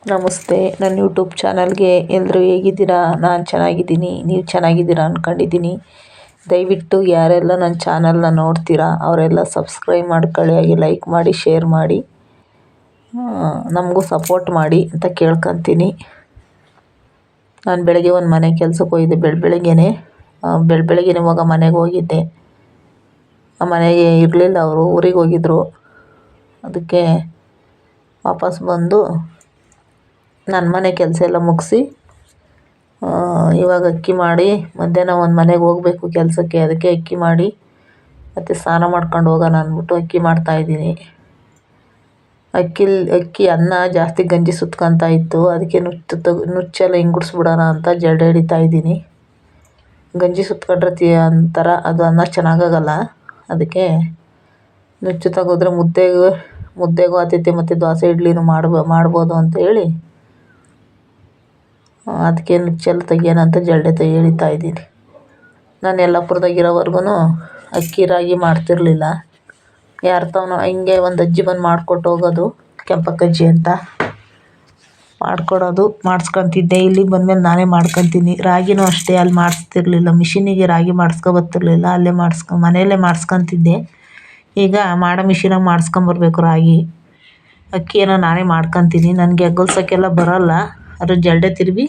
ನಮಸ್ತೆ, ನನ್ನ ಯೂಟ್ಯೂಬ್ ಚಾನಲ್ಗೆ ಎಲ್ಲರೂ ಹೇಗಿದ್ದೀರಾ? ನಾನು ಚೆನ್ನಾಗಿದ್ದೀನಿ. ನೀವು ಚೆನ್ನಾಗಿದ್ದೀರಾ ಅಂದ್ಕೊಂಡಿದ್ದೀನಿ. ದಯವಿಟ್ಟು ಯಾರೆಲ್ಲ ನನ್ನ ಚಾನಲ್ನ ನೋಡ್ತೀರಾ ಅವರೆಲ್ಲ ಸಬ್ಸ್ಕ್ರೈಬ್ ಮಾಡ್ಕೊಳ್ಳಿ, ಹಾಗೆ ಲೈಕ್ ಮಾಡಿ, ಶೇರ್ ಮಾಡಿ, ನಮಗೂ ಸಪೋರ್ಟ್ ಮಾಡಿ ಅಂತ ಕೇಳ್ಕೊತೀನಿ. ನಾನು ಬೆಳಗ್ಗೆ ಒಂದು ಮನೆ ಕೆಲಸಕ್ಕೆ ಹೋಗಿದ್ದೆ. ಬೆಳಗ್ಗೆನೇ ಇವಾಗ ಮನೆಗೆ ಹೋಗಿದ್ದೆ. ಆ ಮನೆಗೆ ಇರಲಿಲ್ಲ, ಅವರು ಊರಿಗೆ ಹೋಗಿದ್ದರು. ಅದಕ್ಕೆ ವಾಪಸ್ ಬಂದು ನನ್ನ ಮನೆ ಕೆಲಸ ಎಲ್ಲ ಮುಗಿಸಿ ಇವಾಗ ಅಕ್ಕಿ ಮಾಡಿ ಮಧ್ಯಾಹ್ನ ಒಂದು ಮನೆಗೆ ಹೋಗಬೇಕು ಕೆಲಸಕ್ಕೆ. ಅದಕ್ಕೆ ಅಕ್ಕಿ ಮಾಡಿ ಮತ್ತು ಸ್ನಾನ ಮಾಡ್ಕೊಂಡು ಹೋಗೋಣ ಅಂದ್ಬಿಟ್ಟು ಅಕ್ಕಿ ಮಾಡ್ತಾಯಿದ್ದೀನಿ. ಅಕ್ಕಿ ಅನ್ನ ಜಾಸ್ತಿ ಗಂಜಿ ಸುತ್ಕೊತಾ ಇತ್ತು. ಅದಕ್ಕೆ ನುಚ್ಚೆಲ್ಲ ಹಿಂಗುಡ್ಸ್ಬಿಡೋಣ ಅಂತ ಜರಡಿ ಹಿಡಿತಾ ಇದ್ದೀನಿ. ಗಂಜಿ ಸುತ್ಕೊಂಡ್ರೆ ಒಂಥರ ಅದು ಅನ್ನ ಚೆನ್ನಾಗಾಗಲ್ಲ. ಅದಕ್ಕೆ ನುಚ್ಚು ತೆಗೆದ್ರೆ ಮುದ್ದೆಗೂ ಆತೈತೆ ಮತ್ತು ದೋಸೆ ಇಡ್ಲಿನೂ ಮಾಡ್ಬೋದು ಅಂತ ಹೇಳಿ ಅದಕ್ಕೆ ನುಚ್ಚೆಲ್ಲ ತೆಗಿಯೋಣ ಅಂತ ಜರಡಿ ಹಿಡಿತಾ ಇದ್ದೀನಿ. ನಾನು ಯಲ್ಲಾಪುರದಾಗಿರೋವರೆಗೂ ಅಕ್ಕಿ ರಾಗಿ ಮಾಡ್ತಿರಲಿಲ್ಲ. ಯಾರ್ತವನೋ ಹಿಂಗೆ ಒಂದು ಅಜ್ಜಿ ಬಂದು ಮಾಡಿಕೊಟ್ಟು ಹೋಗೋದು, ಕೆಂಪಕ್ಕಜ್ಜಿ ಅಂತ ಮಾಡಿಕೊಡೋದು, ಮಾಡಿಸ್ಕೊತಿದ್ದೆ. ಇಲ್ಲಿಗೆ ಬಂದಮೇಲೆ ನಾನೇ ಮಾಡ್ಕೊತೀನಿ. ರಾಗಿನೂ ಅಷ್ಟೇ, ಅಲ್ಲಿ ಮಾಡಿಸ್ತಿರ್ಲಿಲ್ಲ, ಮಿಷಿನಿಗೆ ರಾಗಿ ಮಾಡಿಸ್ಕೊಬರ್ತಿರ್ಲಿಲ್ಲ, ಅಲ್ಲೇ ಮನೆಯಲ್ಲೇ ಮಾಡಿಸ್ಕೊತಿದ್ದೆ. ಈಗ ಮಾಡೋ ಮಿಷಿನಾಗ ಮಾಡಿಸ್ಕೊಂಬರ್ಬೇಕು ರಾಗಿ. ಅಕ್ಕಿ ಏನೋ ನಾನೇ ಮಾಡ್ಕೊತೀನಿ. ನನಗೆ ಎಗ್ಗಲ್ಸೋಕ್ಕೆಲ್ಲ ಬರೋಲ್ಲ, ಅದ್ರ ಜರಡಿ ತಿರುವಿ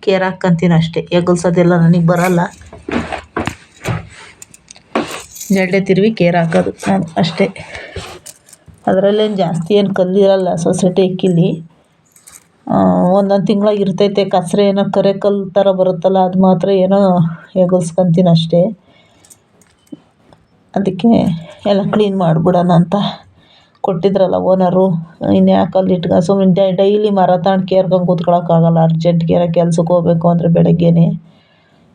ಕೇರ್ ಹಾಕ್ಕೊತೀನಿ ಅಷ್ಟೇ. ಎಗ್ಗಲ್ಸೋದೆಲ್ಲ ನನಗೆ ಬರೋಲ್ಲ, ಜರಡಿ ತಿರುವಿ ಕೇರ್ ಹಾಕೋದು ನಾನು ಅಷ್ಟೇ. ಅದರಲ್ಲೇನು ಜಾಸ್ತಿ ಏನು ಕಲ್ಲಿರಲ್ಲ ಸೊಸೈಟಿ ಅಕ್ಕಿಲಿ. ಒಂದೊಂದು ತಿಂಗಳಾಗ ಇರ್ತೈತೆ ಕಸರೆ, ಏನೋ ಕರೆ ಕಲ್ಲು ಥರ ಬರುತ್ತಲ್ಲ, ಅದು ಮಾತ್ರ ಏನೋ ಎಗ್ಗಲ್ಸ್ಕೊತೀನಿ ಅಷ್ಟೇ. ಅದಕ್ಕೆ ಎಲ್ಲ ಕ್ಲೀನ್ ಮಾಡಿಬಿಡೋಣ ಅಂತ ಕೊಟ್ಟಿದ್ರಲ್ಲ ಓನರು. ಇನ್ಯಾಕೆ ಅಲ್ಲಿ ಸುಮ್ಮನೆ ಡೈಲಿ ಮರ ತಗೊಂಡು ಕೇರ್ಕೊಂಡು ಕೂತ್ಕೊಳ್ಳೋಕ್ಕಾಗಲ್ಲ. ಅರ್ಜೆಂಟ್ಗೆ ಏನೋ ಕೆಲ್ಸಕ್ಕೆ ಹೋಗ್ಬೇಕು ಅಂದರೆ ಬೆಳಗ್ಗೆನೇ.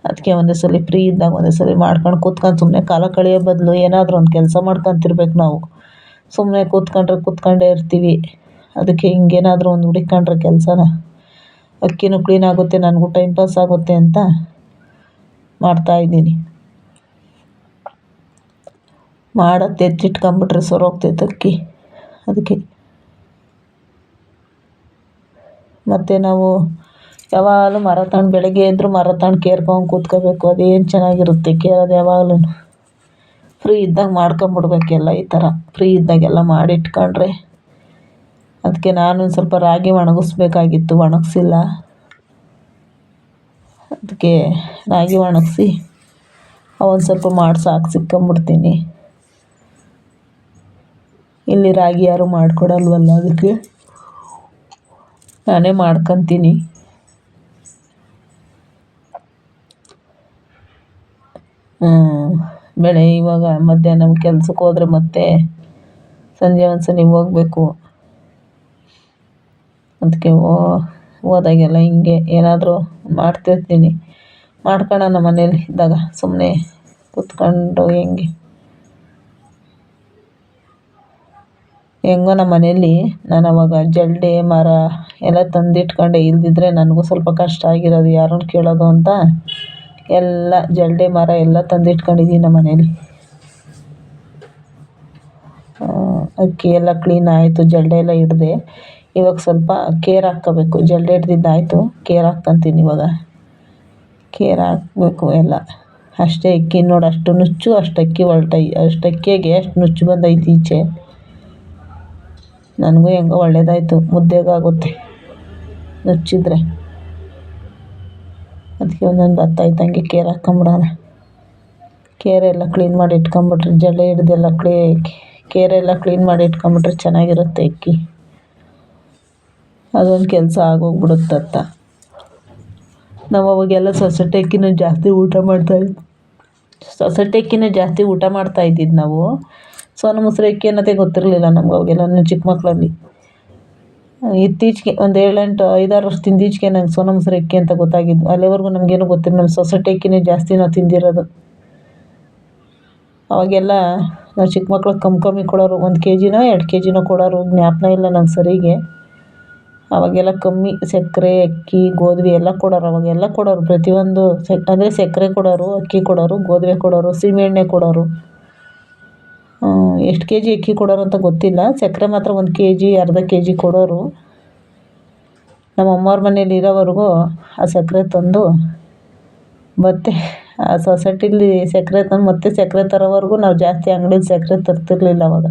ಅದಕ್ಕೆ ಒಂದೇ ಸಲ ಫ್ರೀ ಇದ್ದಾಗ ಒಂದೇ ಸಲ ಮಾಡ್ಕೊಂಡು ಕೂತ್ಕೊಂಡು ಸುಮ್ಮನೆ ಕಾಲ ಕಳೆಯೋ ಬದಲು ಏನಾದರೂ ಒಂದು ಕೆಲಸ ಮಾಡ್ಕೊತಿರ್ಬೇಕು ನಾವು. ಸುಮ್ಮನೆ ಕೂತ್ಕೊಂಡೇ ಇರ್ತೀವಿ. ಅದಕ್ಕೆ ಹಿಂಗೇನಾದರೂ ಒಂದು ಹುಡುಕೊಂಡ್ರೆ ಕೆಲಸನ, ಅಕ್ಕಿನೂ ಕ್ಲೀನ್ ಆಗುತ್ತೆ, ನನಗೂ ಟೈಮ್ ಪಾಸ್ ಆಗುತ್ತೆ ಅಂತ ಮಾಡ್ತಾಯಿದ್ದೀನಿ. ಮಾಡೋದು ಎತ್ತಿಟ್ಕೊಂಬಿಟ್ರೆ ಸೊರೋಗ್ತೈತೆ ಅಕ್ಕಿ. ಅದಕ್ಕೆ ಮತ್ತು ನಾವು ಯಾವಾಗಲೂ ಮರ ತಗೊಂಡು ಬೆಳಗ್ಗೆ ಎದ್ದರೂ ಮರ ತಗೊಂಡು ಕೇರ್ಕೊಂಡು ಕೂತ್ಕೋಬೇಕು. ಅದೇನು ಚೆನ್ನಾಗಿರುತ್ತೆ ಕೇಳೋದು. ಯಾವಾಗಲೂ ಫ್ರೀ ಇದ್ದಾಗ ಮಾಡ್ಕೊಂಬಿಡ್ಬೇಕೆಲ್ಲ. ಈ ಥರ ಫ್ರೀ ಇದ್ದಾಗೆಲ್ಲ ಮಾಡಿಟ್ಕೊಂಡ್ರೆ. ಅದಕ್ಕೆ ನಾನು ಸ್ವಲ್ಪ ರಾಗಿ ಒಣಗಿಸ್ಬೇಕಾಗಿತ್ತು, ಒಣಗಿಸಿಲ್ಲ. ಅದಕ್ಕೆ ರಾಗಿ ಒಣಗಿಸಿ ಒಂದು ಸ್ವಲ್ಪ ಮಾಡಿ ಸಿಕ್ಕೊಂಬಿಡ್ತೀನಿ. ಇಲ್ಲಿ ರಾಗಿ ಯಾರೂ ಮಾಡಿಕೊಡಲ್ವಲ್ಲ, ಅದಕ್ಕೆ ನಾನೇ ಮಾಡ್ಕೊತೀನಿ. ಇವಾಗ ಮಧ್ಯಾಹ್ನ ಕೆಲ್ಸಕ್ಕೆ ಹೋದರೆ ಮತ್ತೆ ಸಂಜೆ ಒಂದ್ಸಲ ಹೋಗಬೇಕು. ಅದಕ್ಕೆ ಹೋದಾಗೆಲ್ಲ ಹಿಂಗೆ ಏನಾದರೂ ಮಾಡ್ತಿರ್ತೀನಿ. ಮಾಡ್ಕೊಳ್ಳೋಣ ಮನೇಲಿ ಇದ್ದಾಗ, ಸುಮ್ಮನೆ ಕೂತ್ಕೊಂಡು ಹೆಂಗೋ ನಮ್ಮ ಮನೇಲಿ ನಾನು ಅವಾಗ ಜಲ್ಡೆ ಮರ ಎಲ್ಲ ತಂದಿಟ್ಕೊಂಡೆ. ಇಲ್ದಿದ್ರೆ ನನಗೂ ಸ್ವಲ್ಪ ಕಷ್ಟ ಆಗಿರೋದು, ಯಾರನ್ನು ಕೇಳೋದು ಅಂತ ಎಲ್ಲ ಜಲ್ಡೆ ಮರ ಎಲ್ಲ ತಂದಿಟ್ಕೊಂಡಿದ್ದೀನಿ ನಮ್ಮ ಮನೇಲಿ. ಅಕ್ಕಿ ಎಲ್ಲ ಕ್ಲೀನ್ ಆಯಿತು, ಜಲ್ಡೆ ಎಲ್ಲ ಹಿಡ್ದೆ. ಇವಾಗ ಸ್ವಲ್ಪ ಕೇರ್ ಹಾಕ್ಕೋಬೇಕು. ಜಲ್ಡೆ ಹಿಡ್ದಿದ್ದಾಯಿತು, ಕೇರ್ ಹಾಕ್ಕೊತೀನಿ ಇವಾಗ. ಕೇರ್ ಹಾಕಬೇಕು ಎಲ್ಲ. ಅಷ್ಟೇ ಅಕ್ಕಿ ನೋಡಿ, ಅಷ್ಟು ನುಚ್ಚು ಅಷ್ಟು ಅಕ್ಕಿ ಅಷ್ಟು ಅಕ್ಕಿಯಾಗೆ ಅಷ್ಟು ನುಚ್ಚು ಬಂದೈತಿ ಈಚೆ. ನನಗೂ ಹೆಂಗೋ ಒಳ್ಳೇದಾಯಿತು, ಮುದ್ದೆಗಾಗುತ್ತೆ ನುಚ್ಚಿದ್ರೆ. ಅದಕ್ಕೆ ಒಂದೊಂದು ಬತ್ತಾಯ್ತಂಗೆ ಕೇರ್ ಹಾಕ್ಕೊಂಬಿಡೋಣ. ಕೇರೆಲ್ಲ ಕ್ಲೀನ್ ಮಾಡಿ ಇಟ್ಕೊಂಬಿಟ್ರೆ, ಜಲ್ಲೆ ಹಿಡ್ದೆಲ್ಲ ಕೇರೆಲ್ಲ ಕ್ಲೀನ್ ಮಾಡಿ ಇಟ್ಕೊಂಬಿಟ್ರೆ ಚೆನ್ನಾಗಿರುತ್ತೆ ಅಕ್ಕಿ. ಅದೊಂದು ಕೆಲಸ ಆಗೋಗ್ಬಿಡುತ್ತತ್ತ. ನಾವು ಅವಾಗೆಲ್ಲ ಸೊಸೈಟಿ ಅಕ್ಕಿನ ಜಾಸ್ತಿ ಊಟ ಮಾಡ್ತಾಯಿದ್ದಿದ್ದು ನಾವು. ಸೋನಾ ಮಸೂರಿ ಅಕ್ಕಿ ಅನ್ನೋದೇ ಗೊತ್ತಿರಲಿಲ್ಲ ನಮ್ಗೆ ಅವಾಗೆಲ್ಲ ಚಿಕ್ಕ ಮಕ್ಕಳಲ್ಲಿ. ಇತ್ತೀಚೆಗೆ ಒಂದು 5-6 ವರ್ಷದಿಂದ ಈಚೆಗೆ ನಂಗೆ ಸೋನಾ ಮಸೂರಿ ಅಕ್ಕಿ ಅಂತ ಗೊತ್ತಾಗಿದ್ದು. ಅಲ್ಲಿವರೆಗೂ ನಮಗೇನು ಗೊತ್ತಿರಲಿಲ್ಲ. ಸೊಸೈಟಿ ಅಕ್ಕಿನೇ ಜಾಸ್ತಿ ನಾವು ತಿಂದಿರೋದು. ಅವಾಗೆಲ್ಲ ನಾವು ಚಿಕ್ಕ ಮಕ್ಳಿಗೆ ಕಮ್ಮಿ ಕೊಡೋರು. 1 kg 2 kg ಕೊಡೋರು, ಜ್ಞಾಪನ ಇಲ್ಲ ನಂಗೆ ಸರಿಗೆ. ಅವಾಗೆಲ್ಲ ಕಮ್ಮಿ ಸಕ್ಕರೆ, ಅಕ್ಕಿ, ಗೋಧಿ ಎಲ್ಲ ಕೊಡೋರು. ಅವಾಗೆಲ್ಲ ಕೊಡೋರು ಪ್ರತಿಯೊಂದು. ಅಂದರೆ ಸಕ್ಕರೆ ಕೊಡೋರು, ಅಕ್ಕಿ ಕೊಡೋರು, ಗೋಧಿ ಕೊಡೋರು, ಸೀಮೆಎಣ್ಣೆ ಕೊಡೋರು. ಎಷ್ಟು kg ಅಕ್ಕಿ ಕೊಡೋರು ಅಂತ ಗೊತ್ತಿಲ್ಲ. ಸಕ್ಕರೆ ಮಾತ್ರ 1 kg, ಅರ್ಧ kg ಕೊಡೋರು. ನಮ್ಮ ಅಮ್ಮವ್ರ ಮನೇಲಿ ಇರೋವರೆಗೂ ಆ ಸಕ್ಕರೆ ತಂದು ಮತ್ತು ಆ ಸೊಸೈಟಿಲಿ ಸಕ್ಕರೆ ತಂದು ಮತ್ತೆ ಸಕ್ಕರೆ ತರೋವರೆಗೂ ನಾವು ಜಾಸ್ತಿ ಅಂಗಡಿಲಿ ಸಕ್ಕರೆ ತರ್ತಿರ್ಲಿಲ್ಲ ಅವಾಗ.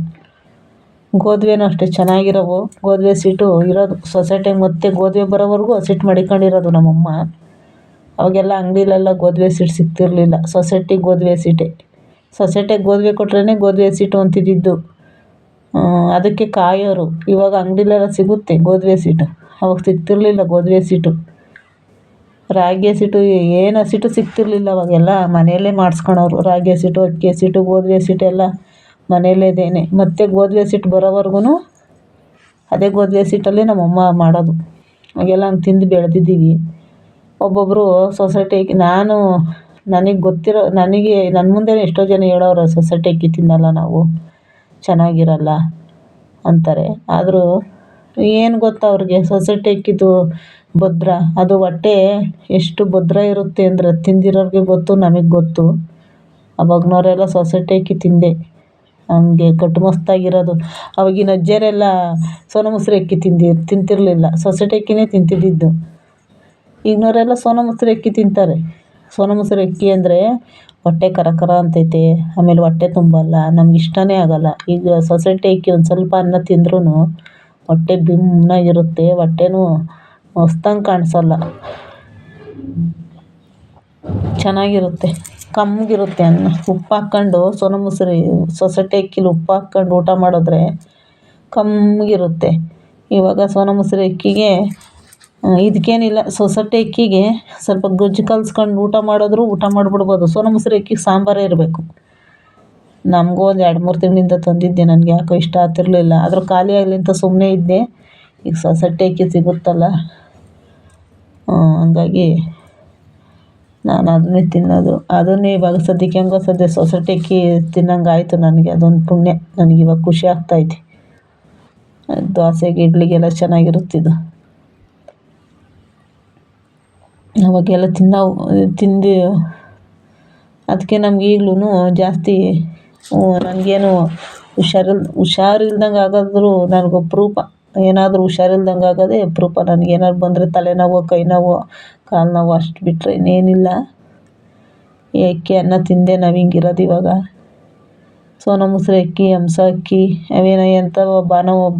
ಗೋಧುವೆನೂ ಅಷ್ಟೇ ಚೆನ್ನಾಗಿರೋವು ಗೋಧುವೆ ಸೀಟು ಇರೋದು ಸೊಸೈಟಿಗೆ ಮತ್ತೆ ಗೋಧುವೆ ಬರೋವರೆಗೂ ಹಸಿಟ್ಟು ಮಡಿಕೊಂಡಿರೋದು ನಮ್ಮಮ್ಮ. ಅವಾಗೆಲ್ಲ ಅಂಗಡಿಲೆಲ್ಲ ಗೋಧುವೆ ಸೀಟು ಸಿಗ್ತಿರ್ಲಿಲ್ಲ, ಸೊಸೈಟಿಗೆ ಗೋಧುವೆ ಸೀಟೆ. ಸೊಸೈಟಿಗೆ ಗೋಧುವೆ ಕೊಟ್ರೇ ಗೋಧುವೆ ಸೀಟು ಅಂತಿದ್ದಿದ್ದು. ಅದಕ್ಕೆ ಕಾಯೋರು. ಇವಾಗ ಅಂಗಡಿಲೆಲ್ಲ ಸಿಗುತ್ತೆ ಗೋಧುವೆ ಸೀಟು, ಅವಾಗ ಸಿಗ್ತಿರ್ಲಿಲ್ಲ ಗೋಧುವೆ ಸೀಟು. ರಾಗಿ ಹಸಿಟ್ಟು ಏನು ಹಸಿಟ್ಟು ಸಿಗ್ತಿರ್ಲಿಲ್ಲ ಅವಾಗೆಲ್ಲ ಮನೆಯಲ್ಲೇ ಮಾಡಿಸ್ಕೊಳೋರು. ರಾಗಿ ಹಸಿಟ್ಟು, ಅಕ್ಕಿ ಹಸಿಟ್ಟು, ಗೋಧುವೆ ಹಸಿಟ್ಟು ಎಲ್ಲ ಮನೆಯಲ್ಲೇದೇನೆ. ಮತ್ತು ಗೋಧುವೆ ಹಸಿಟ್ಟು ಬರೋವರೆಗೂ ಅದೇ ಗೋಧುವೆ ಹಸಿಟ್ಟಲ್ಲಿ ನಮ್ಮಮ್ಮ ಮಾಡೋದು. ಅವಾಗೆಲ್ಲ ಹಂಗೆ ತಿಂದು ಬೆಳೆದಿದ್ದೀವಿ. ಒಬ್ಬೊಬ್ಬರು ಸೊಸೈಟಿಗೆ ನನಗೆ ಗೊತ್ತಿರೋ ನನಗೆ ನನ್ನ ಮುಂದೆನೇ ಎಷ್ಟೋ ಜನ ಹೇಳೋರು ಸೊಸೈಟಿ ಅಕ್ಕಿ ತಿನ್ನಲ್ಲ ನಾವು, ಚೆನ್ನಾಗಿರಲ್ಲ ಅಂತಾರೆ. ಆದರೂ ಏನು ಗೊತ್ತಾ ಅವ್ರಿಗೆ ಸೊಸೈಟಿ ಅಕ್ಕಿದು ಭದ್ರ, ಅದು ಹೊಟ್ಟೆ ಎಷ್ಟು ಭದ್ರ ಇರುತ್ತೆ ಅಂದರೆ ತಿಂದಿರೋರಿಗೆ ಗೊತ್ತು, ನಮಗೆ ಗೊತ್ತು. ಅವಾಗ್ನವರೆಲ್ಲ ಸೊಸೈಟಿ ಅಕ್ಕಿ ತಿಂದೆ ಹಂಗೆ ಕಟ್ಟುಮಸ್ತಾಗಿರೋದು. ಅವಾಗಿನ ಅಜ್ಜಿಯರೆಲ್ಲ ಸೋನಾ ಮಸೂರಿ ಅಕ್ಕಿ ತಿಂತಿರಲಿಲ್ಲ, ಸೊಸೈಟಿ ಅಕ್ಕಿನೇ ತಿಂತಿದ್ದಿದ್ದು. ಈಗಿನವರೆಲ್ಲ ಸೋನಾ ಮಸೂರಿ ಅಕ್ಕಿ ತಿಂತಾರೆ. ಸೋನಾ ಮಸೂರಿ ಅಕ್ಕಿ ಅಂದರೆ ಹೊಟ್ಟೆ ಕರ ಅಂತೈತೆ, ಆಮೇಲೆ ಹೊಟ್ಟೆ ತುಂಬಲ್ಲ, ನಮ್ಗೆ ಇಷ್ಟನೇ ಆಗಲ್ಲ. ಈಗ ಸೊಸೈಟಿ ಅಕ್ಕಿ ಒಂದು ಸ್ವಲ್ಪ ಅನ್ನ ತಿಂದ್ರೂ ಹೊಟ್ಟೆ ಬಿಮ್ನಾಗಿರುತ್ತೆ, ಹೊಟ್ಟೆನೂ ಹೊಸ್ದಂಗೆ ಕಾಣಿಸಲ್ಲ, ಚೆನ್ನಾಗಿರುತ್ತೆ, ಕಮ್ಮಗಿರುತ್ತೆ ಅನ್ನ. ಉಪ್ಪು ಹಾಕ್ಕೊಂಡು ಸೋನಾ ಮಸೂರಿ ಸೊಸೈಟಿ ಅಕ್ಕಿಲಿ ಉಪ್ಪು ಹಾಕ್ಕೊಂಡು ಊಟ ಮಾಡಿದ್ರೆ ಕಮ್ಮಗಿರುತ್ತೆ. ಇವಾಗ ಸೋನಾ ಮಸೂರಿ ಅಕ್ಕಿಗೆ ಇದಕ್ಕೇನಿಲ್ಲ, ಸೊಸೈಟಿ ಅಕ್ಕಿಗೆ ಸ್ವಲ್ಪ ಗೊಜ್ಜು ಕಲ್ಸ್ಕೊಂಡು ಊಟ ಮಾಡಿದ್ರು ಊಟ ಮಾಡಿಬಿಡ್ಬೋದು. ಸೋನಾ ಮಸೂರಿ ಅಕ್ಕಿಗೆ ಸಾಂಬಾರೇ ಇರಬೇಕು. ನಮಗೂ ಒಂದು 2-3 ತಿಂಗಳಿಂದ ತಂದಿದ್ದೆ, ನನಗೆ ಯಾಕೋ ಇಷ್ಟ ಆಗ್ತಿರ್ಲಿಲ್ಲ. ಆದರೂ ಖಾಲಿ ಆಗಲಿ ಅಂತ ಸುಮ್ಮನೆ ಇದ್ದೆ. ಈಗ ಸೊಸೈಟಿ ಅಕ್ಕಿ ಸಿಗುತ್ತಲ್ಲ, ಹಂಗಾಗಿ ನಾನು ಅದನ್ನೇ ತಿನ್ನೋದು. ಅದನ್ನೇ ಇವಾಗ ಸದ್ಯಕ್ಕೆ ಹೆಂಗೋ ಸೊಸೈಟಿ ಅಕ್ಕಿ ತಿನ್ನಂಗೆ ಆಯಿತು ನನಗೆ. ಅದೊಂದು ಪುಣ್ಯ ನನಗೆ. ಇವಾಗ ಖುಷಿ ಆಗ್ತಾಯಿದೆ. ದೋಸೆಗೆ ಇಡ್ಲಿಗೆಲ್ಲ ಚೆನ್ನಾಗಿರುತ್ತಿದ್ದು. ಅವಾಗೆಲ್ಲ ತಿಂದು ಅದಕ್ಕೆ ನಮ್ಗೆ ಈಗಲೂ ಜಾಸ್ತಿ ನನಗೇನು ಹುಷಾರಿಲ್ದಂಗೆ ಆಗಾದರೂ ನನಗೆ ಅಪರೂಪ. ಏನಾದರೂ ಹುಷಾರಿಲ್ದಂಗೆ ಆಗೋದೇ ಅಪರೂಪ. ನನಗೇನಾದ್ರು ಬಂದರೆ ತಲೆನೋವು, ಕೈ ನೋವು, ಕಾಲು ನೋವು ಅಷ್ಟು ಬಿಟ್ಟರೆ ಇನ್ನೇನಿಲ್ಲ. ಈ ಅಕ್ಕಿ ಅನ್ನ ತಿಂದೆ ನಾವು ಹಿಂಗಿರೋದು ಇವಾಗ. ಸೋನಾ ಮಸೂರಿ ಅಕ್ಕಿ, ಹಂಸ ಅಕ್ಕಿ, ಅವೇನೋ ಎಂಥವೋ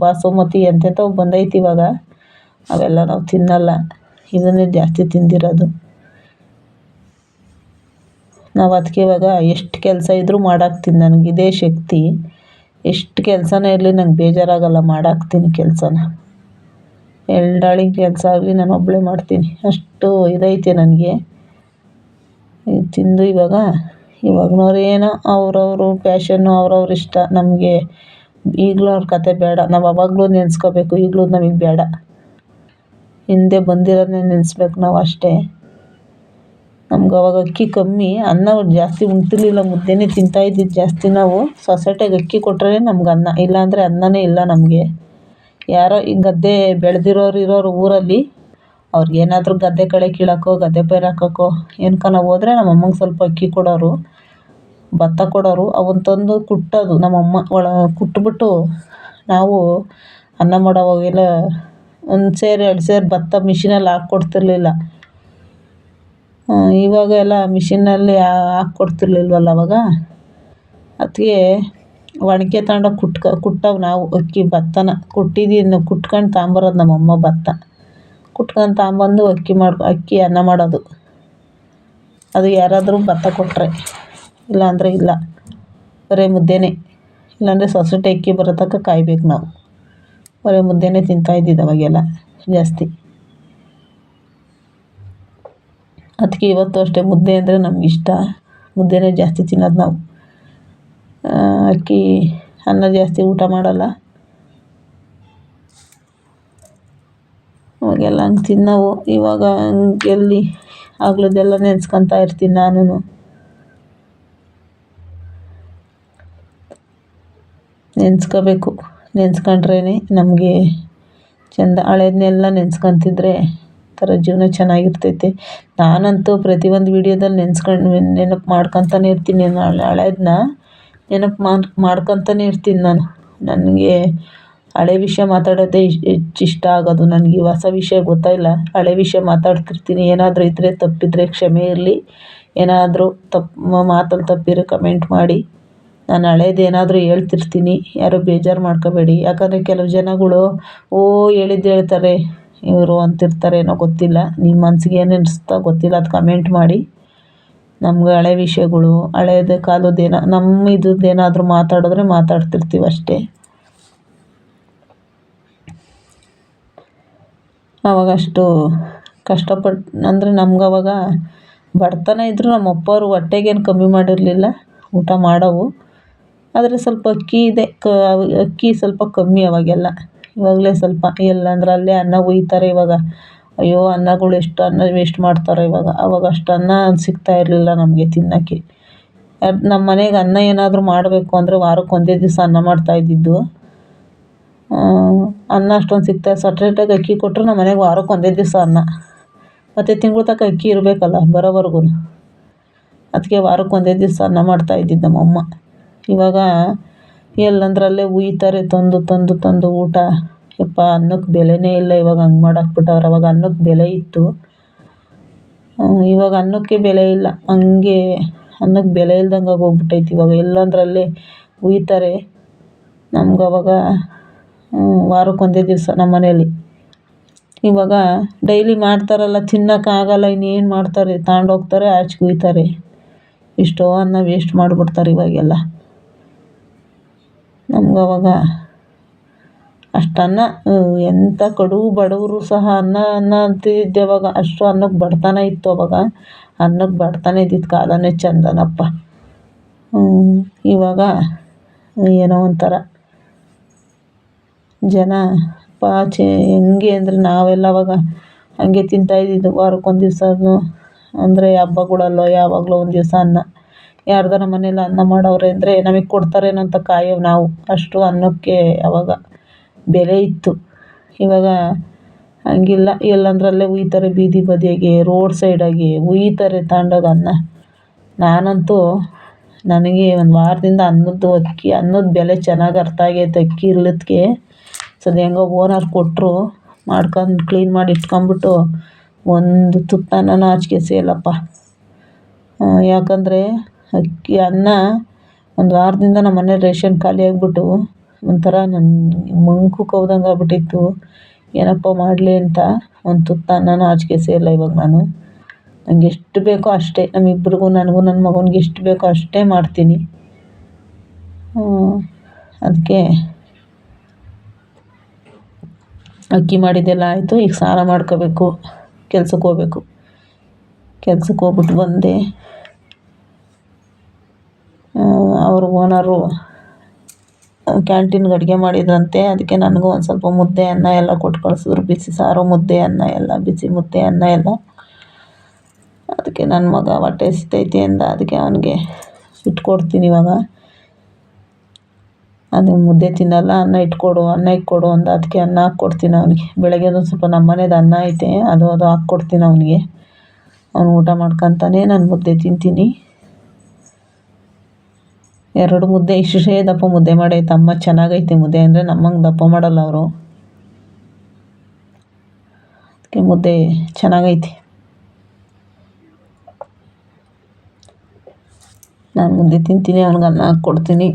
ಬಾಸುಮತಿ ಎಂತೆಂಥವು ಬಂದೈತೆ ಇವಾಗ. ಅವೆಲ್ಲ ನಾವು ತಿನ್ನಲ್ಲ, ಇದನ್ನೇ ಜಾಸ್ತಿ ತಿಂದಿರೋದು ನಾವು. ಅದಕ್ಕೆ ಇವಾಗ ಎಷ್ಟು ಕೆಲಸ ಇದ್ದರೂ ಮಾಡಾಕ್ತೀನಿ. ನನಗಿದೇ ಶಕ್ತಿ. ಎಷ್ಟು ಕೆಲಸನೇ ಇರಲಿ ನಂಗೆ ಬೇಜಾರಾಗಲ್ಲ, ಮಾಡಾಕ್ತೀನಿ ಕೆಲಸನ. ಎಲ್ಡಾಳಿಗೆ ಕೆಲಸ ಆಗಲಿ ನಾನು ಒಬ್ಬಳೇ ಮಾಡ್ತೀನಿ, ಅಷ್ಟು ಇದೈತೆ ನನಗೆ. ತಿಂದು ಇವಾಗ್ನವ್ರೇನೋ ಅವ್ರವರು ಪ್ಯಾಷನ್ನು, ಅವ್ರವ್ರ ಇಷ್ಟ. ನಮಗೆ ಈಗಲೂ ಅವ್ರ ಕತೆ ಬೇಡ, ನಾವು ಅವಾಗಲೂ ನೆನೆಸ್ಕೋಬೇಕು, ಈಗಲೂ ನಮಗೆ ಬೇಡ. ಹಿಂದೆ ಬಂದಿರೋದನ್ನೇ ನೆನೆಸ್ಬೇಕು ನಾವು ಅಷ್ಟೇ. ನಮ್ಗೆ ಅವಾಗ ಅಕ್ಕಿ ಕಮ್ಮಿ, ಅನ್ನ ಜಾಸ್ತಿ ಉಣ್ತಿರ್ಲಿಲ್ಲ, ಮುದ್ದೆನೇ ತಿಂತಾಯಿದ್ದಿದ್ದು ಜಾಸ್ತಿ ನಾವು. ಸೊಸೈಟಿಗೆ ಅಕ್ಕಿ ಕೊಟ್ಟರೆ ನಮ್ಗೆ ಅನ್ನ, ಇಲ್ಲಾಂದರೆ ಅನ್ನನೇ ಇಲ್ಲ ನಮಗೆ. ಯಾರೋ ಈಗ ಗದ್ದೆ ಬೆಳೆದಿರೋರು ಇರೋರು ಊರಲ್ಲಿ, ಅವ್ರಿಗೇನಾದರೂ ಗದ್ದೆ ಕಳೆ ಕೀಳೋಕ್ಕೋ, ಗದ್ದೆ ಪೈರು ಹಾಕೋಕ್ಕೋ ಏನಕ್ಕನ ಹೋದ್ರೆ ನಮ್ಮಮ್ಮಗೆ ಸ್ವಲ್ಪ ಅಕ್ಕಿ ಕೊಡೋರು, ಭತ್ತ ಕೊಡೋರು. ಅವನ್ನ ತಂದು ಕುಟ್ಟೋದು ನಮ್ಮಮ್ಮ. ಕುಟ್ಬಿಟ್ಟು ನಾವು ಅನ್ನ ಮಾಡೋವಾಗೆಲ್ಲ 1 ಸೇರು 2 ಸೇರು ಭತ್ತ ಮಿಷಿನಲ್ಲಿ ಹಾಕ್ಕೊಡ್ತಿರ್ಲಿಲ್ಲ. ಇವಾಗ ಎಲ್ಲ ಮಿಷಿನಲ್ಲಿ ಹಾಕ್ಕೊಡ್ತಿರ್ಲಿಲ್ವಲ್ಲ ಅವಾಗ. ಅದಕ್ಕೆ ಒಣಕೆ ತಗೊಂಡೋಗಿ ಕುಟ್ಟವು ನಾವು ಅಕ್ಕಿ ಭತ್ತನ ಕುಟ್ಕೊಂಡು ತಗೊಂಬರೋದು ನಮ್ಮಮ್ಮ. ಭತ್ತ ಕುಟ್ಕೊಂಡು ತಗೊಂಬಂದು ಅಕ್ಕಿ ಅನ್ನ ಮಾಡೋದು. ಅದು ಯಾರಾದರೂ ಭತ್ತ ಕೊಟ್ಟರೆ, ಇಲ್ಲಾಂದರೆ ಇಲ್ಲ, ಬರೀ ಮುದ್ದೆನೇ. ಇಲ್ಲಾಂದರೆ ಸೊಸೈಟಿ ಅಕ್ಕಿ ಬರೋ ತನಕ ಕಾಯ್ಬೇಕು ನಾವು. ಬರೀ ಮುದ್ದೆನೇ ತಿಂತಾಯಿದ್ದಿದ್ದು ಅವಾಗೆಲ್ಲ ಜಾಸ್ತಿ. ಅದಕ್ಕೆ ಇವತ್ತು ಅಷ್ಟೇ ಮುದ್ದೆ ಅಂದರೆ ನಮಗಿಷ್ಟ, ಮುದ್ದೆನೇ ಜಾಸ್ತಿ ತಿನ್ನೋದು ನಾವು. ಅಕ್ಕಿ ಅನ್ನ ಜಾಸ್ತಿ ಊಟ ಮಾಡಲ್ಲ. ಅವಾಗೆಲ್ಲ ಹಂಗೆ ತಿನ್ನೋವು. ಇವಾಗ ಎಲ್ಲಿ ಆಗ್ಲದೆಲ್ಲ ನೆನೆಸ್ಕೊತಾ ಇರ್ತೀನಿ ನಾನು. ನೆನೆಸ್ಕೋಬೇಕು, ನೆನೆಸ್ಕೊಂಡ್ರೇ ನಮಗೆ ಚೆಂದ. ಹಳೇದನ್ನೆಲ್ಲ ನೆನೆಸ್ಕೊತಿದ್ರೆ ಥರ ಜೀವನ ಚೆನ್ನಾಗಿರ್ತೈತೆ. ನಾನಂತೂ ಪ್ರತಿಯೊಂದು ವೀಡಿಯೋದಲ್ಲಿ ನೆನಪು ಮಾಡ್ಕೊತಾನೆ ಇರ್ತೀನಿ. ಹಳೇದನ್ನ ನೆನಪು ಮಾಡ್ಕೊತಾನೆ ಇರ್ತೀನಿ ನಾನು. ನನಗೆ ಹಳೆ ವಿಷಯ ಮಾತಾಡೋದೇ ಹೆಚ್ಚು ಇಷ್ಟ ಆಗೋದು ನನಗೆ. ಹೊಸ ವಿಷಯ ಗೊತ್ತಾಯಿಲ್ಲ, ಹಳೆ ವಿಷಯ ಮಾತಾಡ್ತಿರ್ತೀನಿ. ಏನಾದರೂ ಇದ್ದರೆ ತಪ್ಪಿದರೆ ಕ್ಷಮೆ ಇರಲಿ. ಏನಾದರೂ ಮಾತಲ್ಲಿ ತಪ್ಪಿದ್ರೆ ಕಮೆಂಟ್ ಮಾಡಿ. ನಾನು ಹಳೇದೇನಾದರೂ ಹೇಳ್ತಿರ್ತೀನಿ, ಯಾರೂ ಬೇಜಾರು ಮಾಡ್ಕೋಬೇಡಿ. ಯಾಕಂದರೆ ಕೆಲವು ಜನಗಳು ಹೇಳಿದ್ದು ಹೇಳ್ತಾರೆ ಇವರು ಅಂತಿರ್ತಾರೆ, ಏನೋ ಗೊತ್ತಿಲ್ಲ. ನಿಮ್ಮ ಮನ್ಸಿಗೆ ಏನು ಅನಿಸುತ್ತೋ ಗೊತ್ತಿಲ್ಲ, ಅದು ಕಮೆಂಟ್ ಮಾಡಿ. ನಮ್ಗೆ ಹಳೆ ವಿಷಯಗಳು, ಹಳೇದು ಕಾಲದ್ದೇನೋ ನಮ್ಮ ಇದ್ದದ್ದೇನಾದರೂ ಮಾತಾಡಿದ್ರೆ ಮಾತಾಡ್ತಿರ್ತೀವಿ ಅಷ್ಟೇ. ಅವಾಗಷ್ಟು ಕಷ್ಟಪಟ್ಟು ಅಂದರೆ ನಮ್ಗೆ ಅವಾಗ ಬಡತನ ಇದ್ದರೂ ನಮ್ಮ ಅಪ್ಪವ್ರು ಹೊಟ್ಟೆಗೇನು ಕಮ್ಮಿ ಮಾಡಿರಲಿಲ್ಲ, ಊಟ ಮಾಡೋವು. ಆದರೆ ಸ್ವಲ್ಪ ಅಕ್ಕಿ ಸ್ವಲ್ಪ ಕಮ್ಮಿ ಅವಾಗೆಲ್ಲ. ಇವಾಗಲೇ ಸ್ವಲ್ಪ ಎಲ್ಲಂದ್ರೆ ಅಲ್ಲೇ ಅನ್ನ ಹುಯ್ತಾರೆ ಇವಾಗ. ಅಯ್ಯೋ ಅನ್ನಗಳು ಎಷ್ಟು ಅನ್ನ ವೇಸ್ಟ್ ಮಾಡ್ತಾರೆ ಇವಾಗ. ಅವಾಗ ಅಷ್ಟು ಅನ್ನ ಸಿಗ್ತಾ ಇರಲಿಲ್ಲ ನಮಗೆ ತಿನ್ನೋಕ್ಕೆ. ನಮ್ಮ ಮನೆಗೆ ಅನ್ನ ಏನಾದರೂ ಮಾಡಬೇಕು ಅಂದರೆ ವಾರಕ್ಕೆ ಒಂದೇ ದಿವಸ ಅನ್ನ ಮಾಡ್ತಾಯಿದ್ದಿದ್ದು. ಅನ್ನ ಅಷ್ಟೊಂದು ಸಪ್ರೇಟಾಗಿ ಅಕ್ಕಿ ಕೊಟ್ಟರು ನಮ್ಮ ಮನೆಗೆ ವಾರಕ್ಕೆ ಒಂದೇ ದಿವಸ ಅನ್ನ. ಮತ್ತು ತಿಂಗಳು ತನಕ ಅಕ್ಕಿ ಇರಬೇಕಲ್ಲ ಬರೋವರೆಗೂ. ಅದಕ್ಕೆ ವಾರಕ್ಕೆ ಒಂದೇ ದಿವಸ ಅನ್ನ ಮಾಡ್ತಾಯಿದ್ದಿದ್ದು ನಮ್ಮಮ್ಮ. ಇವಾಗ ಎಲ್ಲಂದ್ರಲ್ಲೇ ಹುಯ್ತಾರೆ ತಂದು ಊಟ. ಯಪ್ಪ ಅನ್ನಕ್ಕೆ ಬೆಲೆನೇ ಇಲ್ಲ ಇವಾಗ, ಹಂಗೆ ಮಾಡಾಕ್ಬಿಟ್ಟವ್ರು. ಅವಾಗ ಅನ್ನಕ್ಕೆ ಬೆಲೆ ಇತ್ತು, ಇವಾಗ ಅನ್ನಕ್ಕೆ ಬೆಲೆ ಇಲ್ಲ. ಹಂಗೆ ಅನ್ನಕ್ಕೆ ಬೆಲೆ ಇಲ್ದಂಗೆ ಹೋಗ್ಬಿಟ್ಟೈತಿ ಇವಾಗ. ಎಲ್ಲಂದ್ರಲ್ಲೇ ಹುಯ್ತಾರೆ. ನಮ್ಗೆ ಅವಾಗ ವಾರಕ್ಕೆ ಒಂದೇ ದಿವಸ ನಮ್ಮ ಮನೇಲಿ. ಇವಾಗ ಡೈಲಿ ಮಾಡ್ತಾರಲ್ಲ, ತಿನ್ನೋಕ್ಕಾಗಲ್ಲ, ಇನ್ನೇನು ಮಾಡ್ತಾರೆ, ತಗೊಂಡೋಗ್ತಾರೆ ಆಚೆಗೆ ಹುಯ್ತಾರೆ. ಎಷ್ಟೋ ಅನ್ನ ವೇಸ್ಟ್ ಮಾಡಿಬಿಡ್ತಾರೆ ಇವಾಗೆಲ್ಲ. ನಮ್ಗೆ ಅವಾಗ ಅಷ್ಟನ್ನ ಎಂಥ ಕಡು ಬಡವರು ಸಹ ಅನ್ನ ಅಂತಿದ್ದೆ ಅವಾಗ. ಅಷ್ಟು ಅನ್ನಕ್ಕೆ ಬಡತನ ಇತ್ತು ಅವಾಗ. ಅನ್ನಕ್ಕೆ ಬಡತನ ಇದ್ದಿದ್ದು ಕಾಲನೇ ಚಂದನಪ್ಪ. ಇವಾಗ ಏನೋ ಒಂಥರ ಜನ ಹೆಂಗೆ ಅಂದರೆ ನಾವೆಲ್ಲ ಅವಾಗ ಹಾಗೆ ತಿಂತಾಯಿದ್ದಿದ್ದು. ವಾರಕ್ಕೊಂದು ದಿವಸ ಅಂದರೆ ಹಬ್ಬಗಳಲ್ಲೋ ಯಾವಾಗಲೋ ಒಂದು ದಿವಸ ಅನ್ನ. ಯಾರ್ದಾರ ಮನೇಲಿ ಅನ್ನ ಮಾಡವ್ರೆ ಅಂದರೆ ನಮಗೆ ಕೊಡ್ತಾರೇನೋ ಅಂತ ಕಾಯೋವು ನಾವು. ಅಷ್ಟು ಅನ್ನಕ್ಕೆ ಅವಾಗ ಬೆಲೆ ಇತ್ತು. ಇವಾಗ ಹಂಗಿಲ್ಲ, ಎಲ್ಲಂದ್ರಲ್ಲೇ ಹುಯ್ತಾರೆ, ಬೀದಿ ಬದಿಯಾಗೆ ರೋಡ್ ಸೈಡಾಗೆ ಹುಯ್ತಾರೆ ತಗೊಂಡೋಗಿ ಅನ್ನ. ನಾನಂತೂ ನನಗೆ ಒಂದು ವಾರದಿಂದ ಅನ್ನದ ಬೆಲೆ ಚೆನ್ನಾಗಿ ಅರ್ಥ ಆಗೈತೆ. ಅಕ್ಕಿ ಇರ್ಲಿದ್ದಕ್ಕೆ ಅದು ಹೆಂಗೋ ಓನರ್ ಕೊಟ್ಟರು, ಮಾಡ್ಕೊಂಡು ಕ್ಲೀನ್ ಮಾಡಿ ಇಟ್ಕೊಂಬಿಟ್ಟು ಒಂದು ತುತ್ತು ಅನ್ನನೂ ಆಚೆಗೆ ಸೇಲಪ್ಪ. ಯಾಕಂದರೆ ಅನ್ನ ಒಂದು ವಾರದಿಂದ ನಮ್ಮ ಮನೆ ರೇಷನ್ ಖಾಲಿ ಆಗಿಬಿಟ್ಟು ಒಂಥರ ನನ್ನ ಮಂಕು ಕವ್ದಂಗೆ ಆಗ್ಬಿಟ್ಟಿತ್ತು. ಏನಪ್ಪ ಮಾಡಲಿ ಅಂತ ಒಂದು ತುತ್ತು ಅನ್ನನೂ ಆಚೆಗೆ ಸೇರಿಲ್ಲ ಇವಾಗ ನಾನು. ನನಗೆ ಎಷ್ಟು ಬೇಕೋ ಅಷ್ಟೇ, ನಮ್ಮಿಬ್ರಿಗೂ, ನನಗೂ ನನ್ನ ಮಗನಿಗೆ ಎಷ್ಟು ಬೇಕೋ ಅಷ್ಟೇ ಮಾಡ್ತೀನಿ. ಅದಕ್ಕೆ ಅಕ್ಕಿ ಮಾಡಿದ್ದೆಲ್ಲ ಆಯಿತು. ಈಗ ಸ್ನಾನ ಮಾಡ್ಕೋಬೇಕು, ಕೆಲ್ಸಕ್ಕೆ ಹೋಗ್ಬೇಕು. ಕೆಲ್ಸಕ್ಕೆ ಹೋಗ್ಬಿಟ್ಟು ಬಂದೆ. ಅವರು ಓನರು ಕ್ಯಾಂಟೀನ್ಗೆ ಅಡುಗೆ ಮಾಡಿದ್ರಂತೆ. ಅದಕ್ಕೆ ನನಗೂ ಒಂದು ಸ್ವಲ್ಪ ಮುದ್ದೆ ಅನ್ನ ಎಲ್ಲ ಕೊಟ್ಟು ಕಳಿಸಿದ್ರು. ಬಿಸಿ ಸಾರು, ಮುದ್ದೆ ಅನ್ನ ಎಲ್ಲ, ಬಿಸಿ ಮುದ್ದೆ ಅನ್ನ ಎಲ್ಲ. ಅದಕ್ಕೆ ನನ್ನ ಮಗ ಹೊಟ್ಟೆ ಹಸಿತೈತೆ ಅಂದ. ಅದಕ್ಕೆ ಅವನಿಗೆ ಇಟ್ಕೊಡ್ತೀನಿ ಇವಾಗ. ಅದು ಮುದ್ದೆ ತಿನ್ನಲ್ಲ, ಅನ್ನ ಇಟ್ಕೊಡು ಅಂದ. ಅದಕ್ಕೆ ಅನ್ನ ಹಾಕ್ಕೊಡ್ತೀನಿ ಅವನಿಗೆ. ಬೆಳಗ್ಗೆ ಒಂದು ಸ್ವಲ್ಪ ನಮ್ಮ ಮನೇದು ಅನ್ನ ಐತೆ, ಅದು ಹಾಕ್ಕೊಡ್ತೀನಿ ಅವನಿಗೆ. ಅವನು ಊಟ ಮಾಡ್ಕೊತಾನೆ, ನಾನು ಮುದ್ದೆ ತಿಂತೀನಿ. 2 ಮುದ್ದೆ ಇಷ್ಟೇ ದಪ್ಪ ಮುದ್ದೆ ಮಾಡೈತೆ ಅಮ್ಮ. ಚೆನ್ನಾಗೈತೆ ಮುದ್ದೆ, ಅಂದರೆ ನಮ್ಮಂಗೆ ದಪ್ಪ ಮಾಡಲ್ಲ ಅವರು. ಅದಕ್ಕೆ ಮುದ್ದೆ ಚೆನ್ನಾಗೈತೆ. ನಾನು ಮುದ್ದೆ ತಿಂತೀನಿ, ಅವ್ನಿಗೆ ಅನ್ನ ಹಾಕ್ಕೊಡ್ತೀನಿ.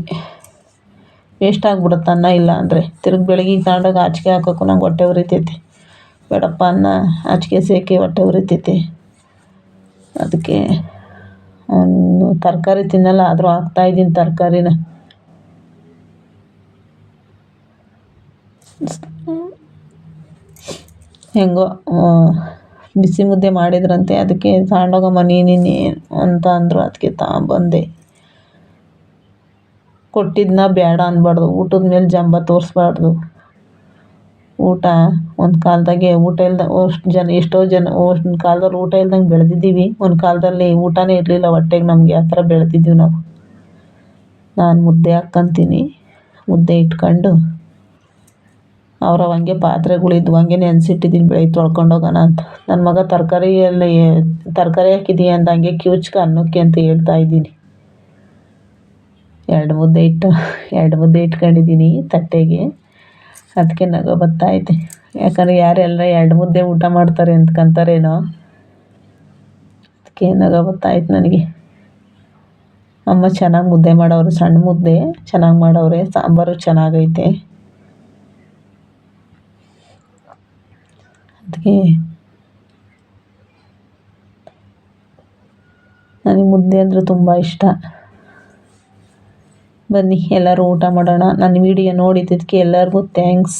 ವೇಸ್ಟ್ ಆಗಿಬಿಡುತ್ತೆ ಅನ್ನ ಇಲ್ಲ ಅಂದರೆ. ತಿರುಗಿ ಬೆಳಗ್ಗೆ ತಗೊಂಡೋಗಿ ಆಚೆಗೆ ಹಾಕೋಕ್ಕೂ ನಂಗೆ ಹೊಟ್ಟೆ ಉರಿತೈತೆ. ಬೇಡಪ್ಪ, ಅನ್ನ ಆಚೆಗೆ ಸೇಕೆ ಹೊಟ್ಟೆ ಉರಿತೈತೆ. ಅದಕ್ಕೆ ಅವನು ತರಕಾರಿ ತಿನ್ನಲ್ಲ, ಆದರೂ ಹಾಕ್ತಾಯಿದ್ದೀನಿ ತರಕಾರಿನ. ಹೆಂಗೋ ಬಿಸಿ ಮುದ್ದೆ ಮಾಡಿದ್ರಂತೆ. ಅದಕ್ಕೆ ತಗೊಂಡೋಗಮ್ಮ ನೀನಿನ್ನೇ ಅಂತ ಅಂದರು. ಅದಕ್ಕೆ ತಗೊಂಬಂದೆ. ಕೊಟ್ಟಿದ್ದನ್ನ ಬೇಡ ಅನ್ಬಾರ್ದು, ಊಟದ ಮೇಲೆ ಜಂಬ ತೋರಿಸ್ಬಾರ್ದು. ಊಟ ಒಂದು ಕಾಲದಾಗೆ ಊಟ ಎಷ್ಟೋ ಜನ ಒಂದು ಕಾಲದಲ್ಲಿ ಊಟ ಇಲ್ದಂಗೆ ಬೆಳೆದಿದ್ದೀವಿ. ಒಂದು ಕಾಲದಲ್ಲಿ ಊಟನೇ ಇರಲಿಲ್ಲ ಹೊಟ್ಟೆಗೆ ನಮಗೆ, ಆ ಥರ ಬೆಳೆದಿದ್ದೀವಿ ನಾವು. ನಾನು ಮುದ್ದೆ ಹಾಕ್ಕೊಂತೀನಿ. ಮುದ್ದೆ ಇಟ್ಕೊಂಡು ಹಂಗೆ ಪಾತ್ರೆಗಳಿದ್ವು, ಹಂಗೆ ನೆನೆಸಿಟ್ಟಿದ್ದೀನಿ ಬೆಳಗ್ಗೆ ತೊಳ್ಕೊಂಡೋಗೋಣ ಅಂತ. ನನ್ನ ಮಗ ತರಕಾರಿ ಹಾಕಿದ್ದೀಯ ಅಂತ ಹಂಗೆ ಕಿವುಚ್ಕ ಅನ್ನಕ್ಕೆ ಅಂತ ಹೇಳ್ತಾಯಿದ್ದೀನಿ. 2 ಮುದ್ದೆ ಇಟ್ಕೊಂಡಿದ್ದೀನಿ ತಟ್ಟೆಗೆ. ಅದಕ್ಕೆ ನಗು ಬರ್ತಾಯಿದೆ. ಯಾಕಂದರೆ ಯಾರೆಲ್ಲ 2 ಮುದ್ದೆ ಊಟ ಮಾಡ್ತಾರೆ ಅಂದ್ಕೊಂತಾರೇನೋ, ಅದಕ್ಕೆ ನಗು ಬರ್ತಾಯಿತ್ತು ನನಗೆ. ಅಮ್ಮ ಚೆನ್ನಾಗಿ ಮುದ್ದೆ ಮಾಡವ್ರೆ, ಸಣ್ಣ ಮುದ್ದೆ ಚೆನ್ನಾಗಿ ಮಾಡವ್ರೆ, ಸಾಂಬಾರು ಚೆನ್ನಾಗೈತೆ. ಅದಕ್ಕೆ ನನಗೆ ಮುದ್ದೆ ಅಂದರೆ ತುಂಬ ಇಷ್ಟ. ಬನ್ನಿ ಎಲ್ಲರೂ ಊಟ ಮಾಡೋಣ. ನನ್ನ ವಿಡಿಯೋ ನೋಡಿದ್ದಕ್ಕೆ ಎಲ್ಲರಿಗೂ ಥ್ಯಾಂಕ್ಸ್.